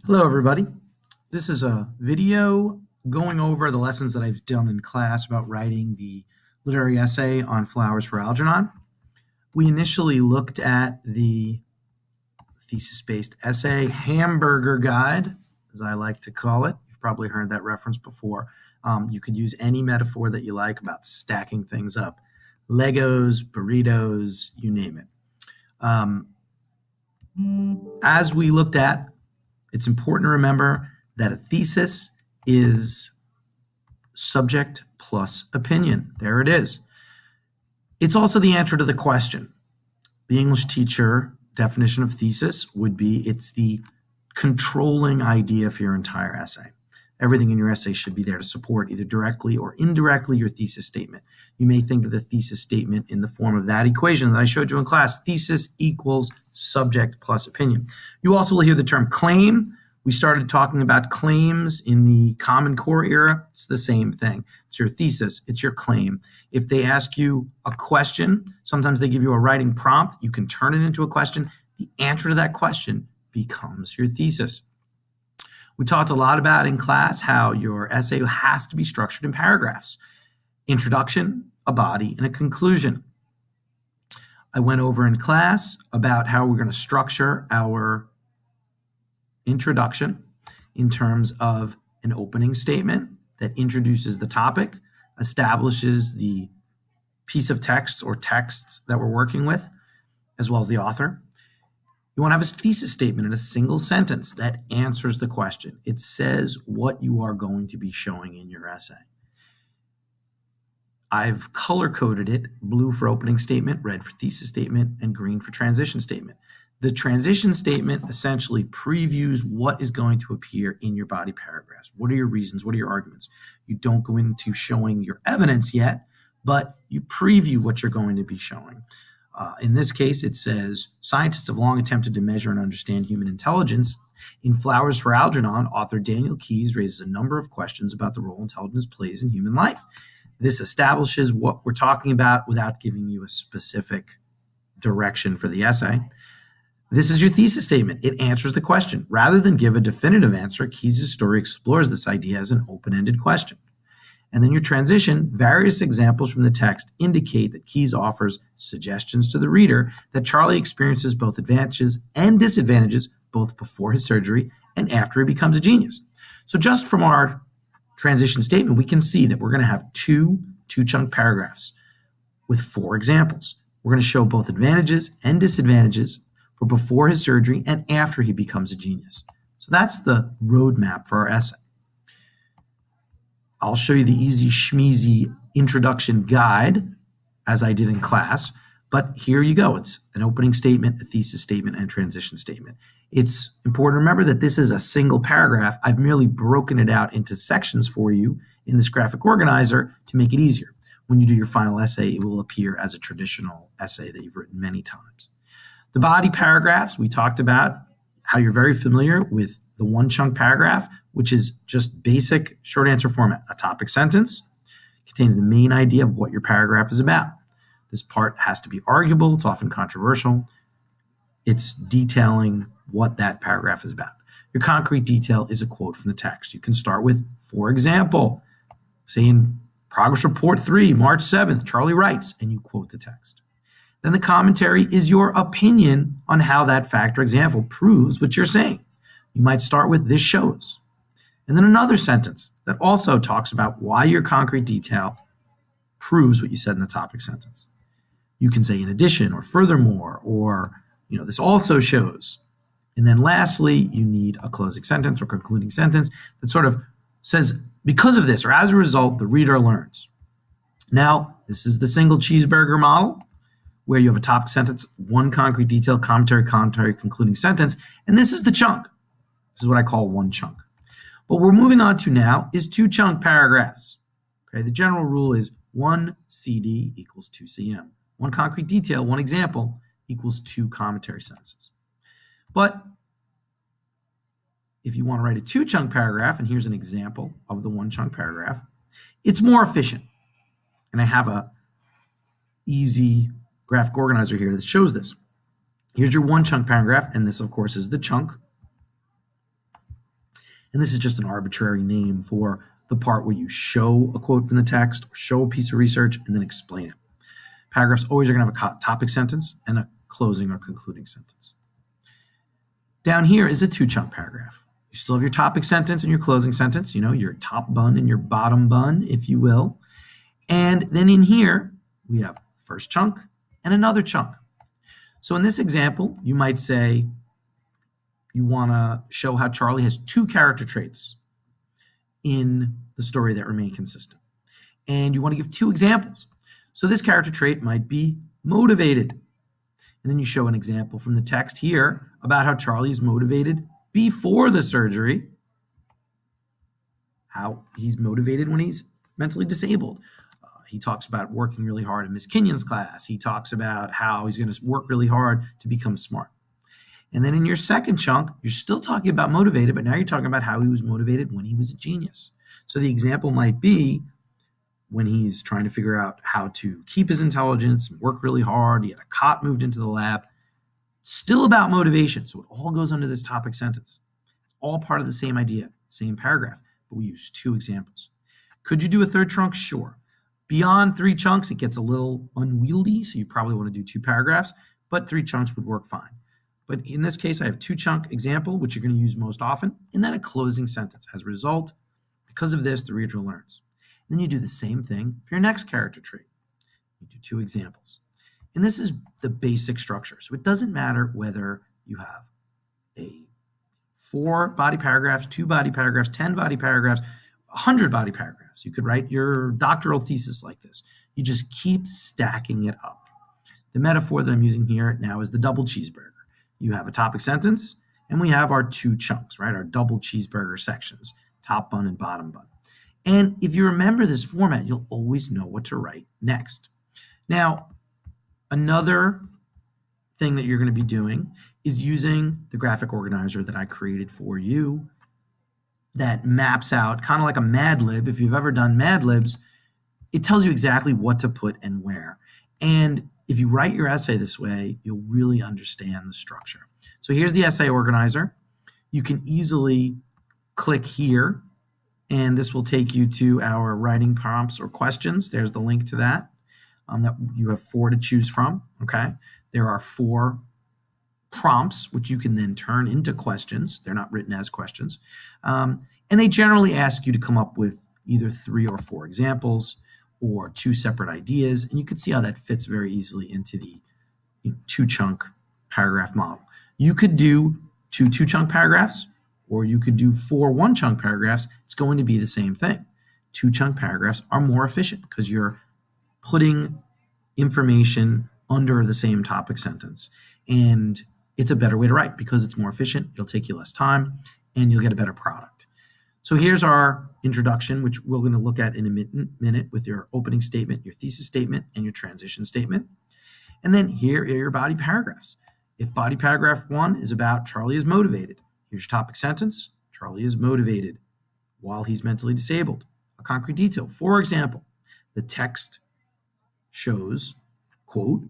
Hello, everybody. This is a video going over the lessons that I've done in class about writing the literary essay on flowers for Algernon. We initially looked at the thesis-based essay hamburger guide, as I like to call it. You've probably heard that reference before. You could use any metaphor that you like about stacking things up. Legos, burritos, you name it. As we looked at, it's important to remember that a thesis is subject plus opinion. There it is. It's also the answer to the question. The English teacher definition of thesis would be it's the controlling idea for your entire essay. Everything in your essay should be there to support either directly or indirectly your thesis statement. You may think of the thesis statement in the form of that equation that I showed you in class. Thesis equals subject plus opinion. You also will hear the term claim. We started talking about claims in the Common Core era. It's the same thing. It's your thesis. It's your claim. If they ask you a question, sometimes they give you a writing prompt. You can turn it into a question. The answer to that question becomes your thesis. We talked a lot about in class how your essay has to be structured in paragraphs. Introduction, a body, and a conclusion. I went over in class about how we're going to structure our introduction in terms of an opening statement that introduces the topic, establishes the piece of text or texts that we're working with, as well as the author. You want to have a thesis statement in a single sentence that answers the question. It says what you are going to be showing in your essay. I've color-coded it, blue for opening statement, red for thesis statement, and green for transition statement. The transition statement essentially previews what is going to appear in your body paragraphs. What are your reasons? What are your arguments? You don't go into showing your evidence yet, but you preview what you're going to be showing. In this case, it says, scientists have long attempted to measure and understand human intelligence. In Flowers for Algernon, author Daniel Keyes raises a number of questions about the role intelligence plays in human life. This establishes what we're talking about without giving you a specific direction for the essay. This is your thesis statement. It answers the question. Rather than give a definitive answer, Keyes' story explores this idea as an open-ended question. And then your transition, various examples from the text indicate that Keyes offers suggestions to the reader that Charlie experiences both advantages and disadvantages both before his surgery and after he becomes a genius. So just from our transition statement, we can see that we're going to have two-chunk paragraphs with 4 examples. We're going to show both advantages and disadvantages for before his surgery and after he becomes a genius. So that's the roadmap for our essay. I'll show you the easy schmeezy introduction guide as I did in class, but here you go. It's an opening statement, a thesis statement, and transition statement. It's important to remember that this is a single paragraph. I've merely broken it out into sections for you in this graphic organizer to make it easier. When you do your final essay, it will appear as a traditional essay that you've written many times. The body paragraphs, we talked about how you're very familiar with the one-chunk paragraph, which is just basic short answer format. A topic sentence contains the main idea of what your paragraph is about. This part has to be arguable. It's often controversial. It's detailing what that paragraph is about. Your concrete detail is a quote from the text. You can start with, for example, say in Progress Report 3, March 7th, Charlie writes, and you quote the text. Then the commentary is your opinion on how that fact or example proves what you're saying. You might start with, this shows. And then another sentence that also talks about why your concrete detail proves what you said in the topic sentence. You can say in addition or furthermore or, this also shows. And then lastly, you need a closing sentence or concluding sentence that sort of says, because of this or as a result, the reader learns. Now, this is the single cheeseburger model, where you have a topic sentence, one concrete detail, commentary, concluding sentence, and this is the chunk. This is what I call one chunk. What we're moving on to now is 2-chunk paragraphs. Okay, the general rule is 1 CD equals 2 CM. One concrete detail, one example equals 2 commentary sentences. But if you want to write a 2-chunk paragraph, and here's an example of the 1-chunk paragraph, it's more efficient. And I have a easy graphic organizer here that shows this. Here's your 1-chunk paragraph, and this, of course, is the chunk. And this is just an arbitrary name for the part where you show a quote from the text or show a piece of research and then explain it. Paragraphs always are going to have a topic sentence and a closing or concluding sentence. Down here is a two-chunk paragraph. You still have your topic sentence and your closing sentence, your top bun and your bottom bun, if you will. And then in here, we have first chunk and another chunk. So in this example, you might say you want to show how Charlie has two character traits in the story that remain consistent. And you want to give two examples. So this character trait might be motivated. And then you show an example from the text here about how Charlie is motivated before the surgery, how he's motivated when he's mentally disabled. He talks about working really hard in Miss Kenyon's class. He talks about how he's going to work really hard to become smart. And then in your second chunk, you're still talking about motivated, but now you're talking about how he was motivated when he was a genius. So the example might be when he's trying to figure out how to keep his intelligence and work really hard. He had a cot moved into the lab. Still about motivation. So it all goes under this topic sentence. It's all part of the same idea, same paragraph, but we use two examples. Could you do a third chunk? Sure. Beyond three chunks, it gets a little unwieldy, so you probably want to do two paragraphs, but three chunks would work fine. But in this case, I have two-chunk example, which you're going to use most often, and then a closing sentence. As a result, because of this, the reader learns. And then you do the same thing for your next character trait. You do two examples. And this is the basic structure. So it doesn't matter whether you have 4 body paragraphs, 2 body paragraphs, 10 body paragraphs, 100 body paragraphs. You could write your doctoral thesis like this. You just keep stacking it up. The metaphor that I'm using here now is the double cheeseburger. You have a topic sentence, and we have our two chunks, right? Our double cheeseburger sections, top bun and bottom bun. And if you remember this format, you'll always know what to write next. Now, another thing that you're going to be doing is using the graphic organizer that I created for you that maps out kind of like a Mad Lib. If you've ever done Mad Libs, it tells you exactly what to put and where. And if you write your essay this way, you'll really understand the structure. So here's the essay organizer. You can easily click here, and this will take you to our writing prompts or questions. There's the link to that. That you have 4 to choose from, okay? There are 4 prompts, which you can then turn into questions. They're not written as questions. And they generally ask you to come up with either 3 or 4 examples or 2 separate ideas. And you can see how that fits very easily into the 2-chunk paragraph model. You could do 2 2-chunk paragraphs, or you could do 4 1-chunk paragraphs. It's going to be the same thing. 2-chunk paragraphs are more efficient because you're putting information under the same topic sentence. And it's a better way to write because it's more efficient. It'll take you less time and you'll get a better product. So here's our introduction, which we're going to look at in a minute with your opening statement, your thesis statement, and your transition statement. And then here are your body paragraphs. If body paragraph 1 is about Charlie is motivated, here's your topic sentence. Charlie is motivated while he's mentally disabled. A concrete detail. For example, the text shows, quote,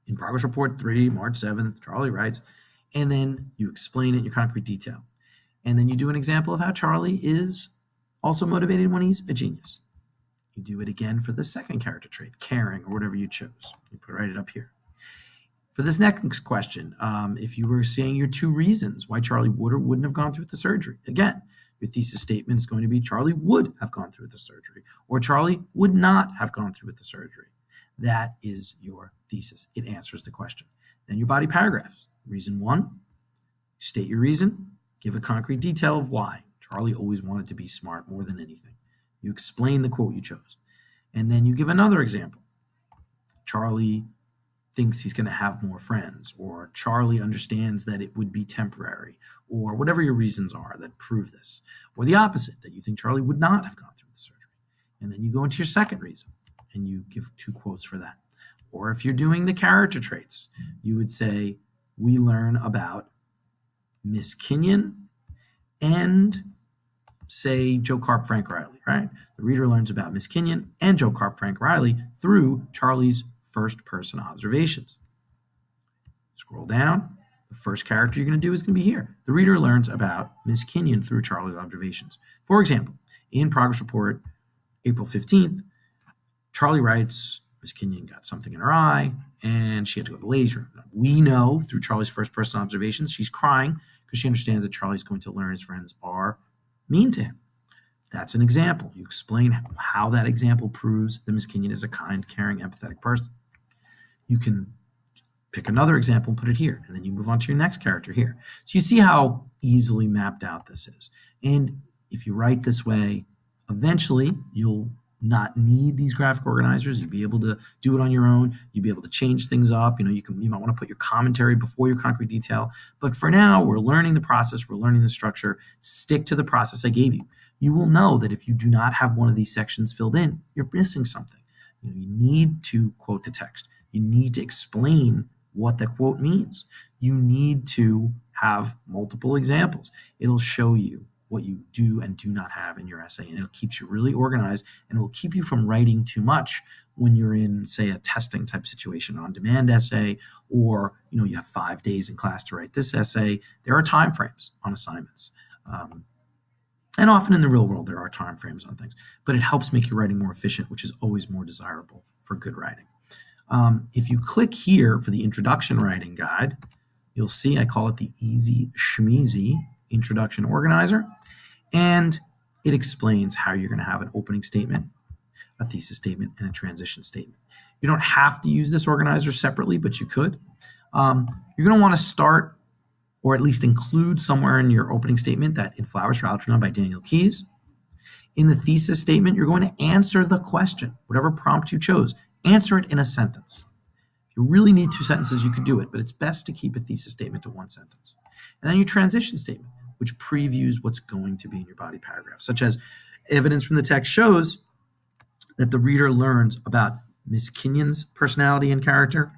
in progress report 3, March 7th, Charlie writes, and then you explain it in your concrete detail. And then you do an example of how Charlie is also motivated when he's a genius. You do it again for the second character trait, caring, or whatever you chose. You put it up here. For this next question, if you were saying your 2 reasons why Charlie would or wouldn't have gone through with the surgery, again, your thesis statement is going to be Charlie would have gone through with the surgery, or Charlie would not have gone through with the surgery. That is your thesis. It answers the question. Then your body paragraphs. Reason 1, state your reason, give a concrete detail of why. Charlie always wanted to be smart more than anything. You explain the quote you chose. And then you give another example. Charlie thinks he's going to have more friends, or Charlie understands that it would be temporary, or whatever your reasons are that prove this. Or the opposite, that you think Charlie would not have gone through the surgery. And then you go into your second reason, and you give 2 quotes for that. Or if you're doing the character traits, you would say, we learn about Miss Kenyon and say Joe Carp Frank Riley, right? The reader learns about Miss Kenyon and Joe Carp Frank Riley through Charlie's first person observations. Scroll down. The first character you're going to do is going to be here. The reader learns about Miss Kenyon through Charlie's observations. For example, in Progress Report, April 15th, Charlie writes, Miss Kenyon got something in her eye, and she had to go to the ladies' room. We know through Charlie's first-person observations, she's crying because she understands that Charlie's going to learn his friends are mean to him. That's an example. You explain how that example proves that Miss Kenyon is a kind, caring, empathetic person. You can pick another example and put it here, and then you move on to your next character here. So you see how easily mapped out this is. And if you write this way, eventually you'll not need these graphic organizers. You'll be able to do it on your own. You'll be able to change things up. You might want to put your commentary before your concrete detail. But for now, we're learning the process. We're learning the structure. Stick to the process I gave you. You will know that if you do not have one of these sections filled in, you're missing something. You need to quote the text. You need to explain what the quote means. You need to have multiple examples. It'll show you what you do and do not have in your essay, and it keeps you really organized, and it will keep you from writing too much when you're in, say, a testing type situation, on-demand essay, or you have 5 days in class to write this essay. There are time frames on assignments. And often in the real world, there are time frames on things, but it helps make your writing more efficient, which is always more desirable for good writing. If you click here for the Introduction Writing Guide, you'll see I call it the Easy Schmeezy Introduction Organizer, and it explains how you're going to have an opening statement, a thesis statement, and a transition statement. You don't have to use this organizer separately, but you could. You're going to want to start, or at least include somewhere in your opening statement, that In Flowers for Algernon by Daniel Keyes. In the thesis statement, you're going to answer the question, whatever prompt you chose. Answer it in a sentence. If you really need 2 sentences, you could do it, but it's best to keep a thesis statement to 1 sentence. And then your transition statement, which previews what's going to be in your body paragraph, such as evidence from the text shows that the reader learns about Miss Kenyon's personality and character,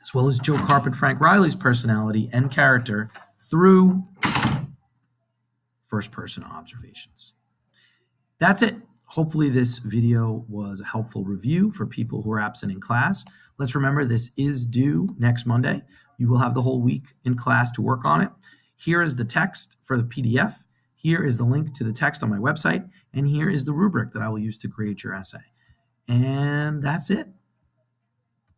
as well as Joe Carp and Frank Riley's personality and character through first-person observations. That's it. Hopefully this video was a helpful review for people who are absent in class. Let's remember this is due next Monday. You will have the whole week in class to work on it. Here is the text for the PDF. Here is the link to the text on my website. And here is the rubric that I will use to grade your essay. And that's it.